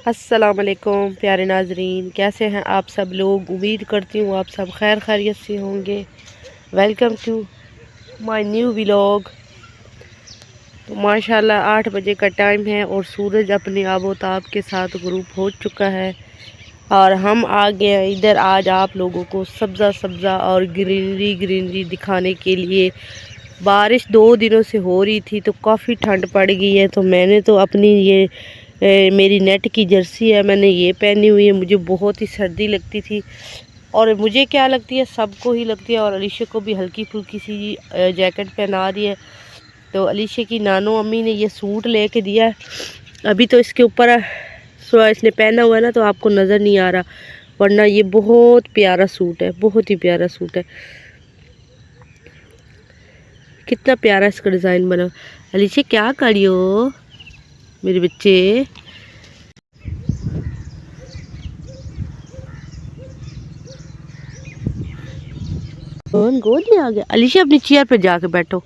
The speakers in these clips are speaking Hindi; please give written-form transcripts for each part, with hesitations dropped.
अस्सलाम वालेकुम प्यारे नाजरीन, कैसे हैं आप सब लोग। उम्मीद करती हूँ आप सब खैर खैरियत से होंगे। Welcome to my new vlog. तो माशाल्लाह 8 बजे का टाइम है और सूरज अपने आबोताब के साथ गुरूब हो चुका है और हम आ गए हैं इधर आज आप लोगों को सब्ज़ा सब्ज़ा और ग्रीनरी दिखाने के लिए। बारिश 2 दिनों से हो रही थी तो काफ़ी ठंड पड़ गई है, तो मैंने तो अपनी ये मेरी नेट की जर्सी है, मैंने ये पहनी हुई है। मुझे बहुत ही सर्दी लगती थी और मुझे क्या लगती है, सबको ही लगती है, और अलीशा को भी हल्की फुल्की सी जैकेट पहना दी है। तो अलीशा की नानो अम्मी ने ये सूट लेके दिया है। अभी तो इसके ऊपर इसने पहना हुआ है ना, तो आपको नज़र नहीं आ रहा, वरना ये बहुत प्यारा सूट है, बहुत ही प्यारा सूट है। कितना प्यारा इसका डिज़ाइन बना। अलीशा क्या करियो मेरे बच्चे। कौन गोद में आ गया। अलीशा अपनी चेयर पे जाके बैठो,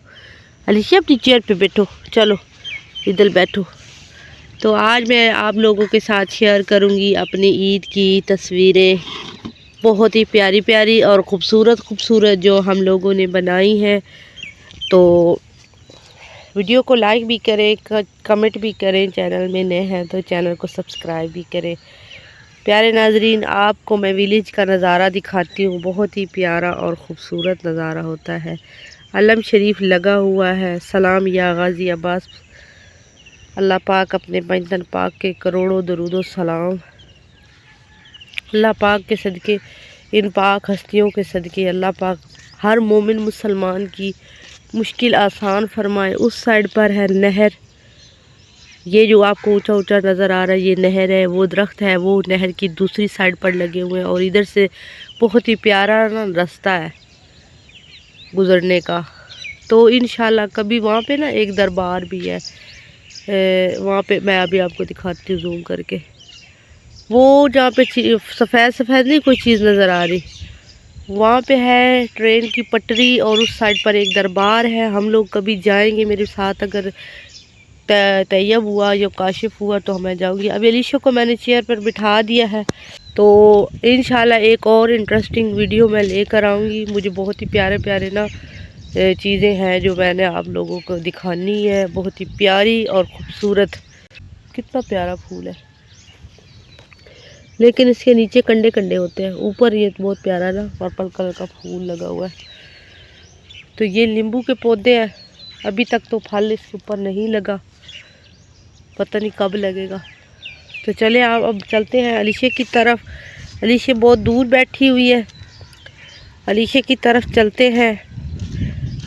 अलीशा अपनी चेयर पे बैठो, चलो इधर बैठो। तो आज मैं आप लोगों के साथ शेयर करूंगी अपनी ईद की तस्वीरें, बहुत ही प्यारी प्यारी और खूबसूरत जो हम लोगों ने बनाई हैं। तो वीडियो को लाइक भी करें, कमेंट भी करें, चैनल में नए हैं तो चैनल को सब्सक्राइब भी करें। प्यारे नाजरीन, आपको मैं विलेज का नज़ारा दिखाती हूँ। बहुत ही प्यारा और ख़ूबसूरत नज़ारा होता है। अलम शरीफ लगा हुआ है, सलाम या गाजी अब्बास। अल्लाह पाक अपने पंजतन पाक के करोड़ों दरूदो सलाम। अल्लाह पाक के सदके, इन पाक हस्तियों के सदके अल्लाह पाक हर मोमिन मुसलमान की मुश्किल आसान फरमाए। उस साइड पर है नहर, ये जो आपको ऊंचा ऊंचा नज़र आ रहा है ये नहर है, वो दरख्त है वो नहर की दूसरी साइड पर लगे हुए हैं। और इधर से बहुत ही प्यारा ना रास्ता है गुज़रने का। तो इंशाल्लाह कभी वहाँ पे ना एक दरबार भी है, वहाँ पे मैं अभी आपको दिखाती हूँ जूम करके। वो जहाँ पे सफ़ेद सफ़ेद नहीं कोई चीज़ नज़र आ रही, वहाँ पे है ट्रेन की पटरी और उस साइड पर एक दरबार है। हम लोग कभी जाएंगे, मेरे साथ अगर तैयब हुआ या काशिफ हुआ तो मैं जाऊंगी। अभी अलीशा को मैंने चेयर पर बिठा दिया है, तो इंशाल्लाह एक और इंटरेस्टिंग वीडियो मैं लेकर आऊँगी। मुझे बहुत ही प्यारे प्यारे ना चीज़ें हैं जो मैंने आप लोगों को दिखानी है, बहुत ही प्यारी और ख़ूबसूरत। कितना प्यारा फूल है, लेकिन इसके नीचे कंडे कंडे होते हैं, ऊपर ये बहुत प्यारा ना पर्पल कलर का फूल लगा हुआ है। तो ये नींबू के पौधे हैं, अभी तक तो फल इसके ऊपर नहीं लगा, पता नहीं कब लगेगा। तो चले आप अब चलते हैं अलीशा की तरफ। अलीशा बहुत दूर बैठी हुई है, अलीशा की तरफ चलते हैं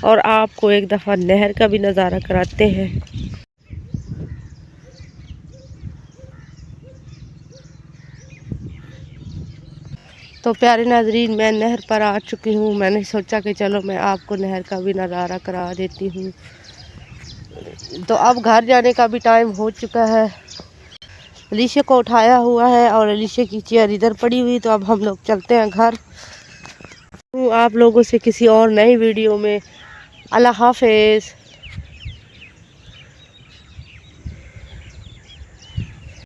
और आपको एक दफ़ा नहर का भी नज़ारा कराते हैं। तो प्यारे नाजरीन, मैं नहर पर आ चुकी हूँ। मैंने सोचा कि चलो मैं आपको नहर का भी नज़ारा करा देती हूँ। तो अब घर जाने का भी टाइम हो चुका है। अलीशा को उठाया हुआ है और अलीशा की चेयर इधर पड़ी हुई, तो अब हम लोग चलते हैं घर। आप लोगों से किसी और नई वीडियो में। अल्लाह हाफिज़।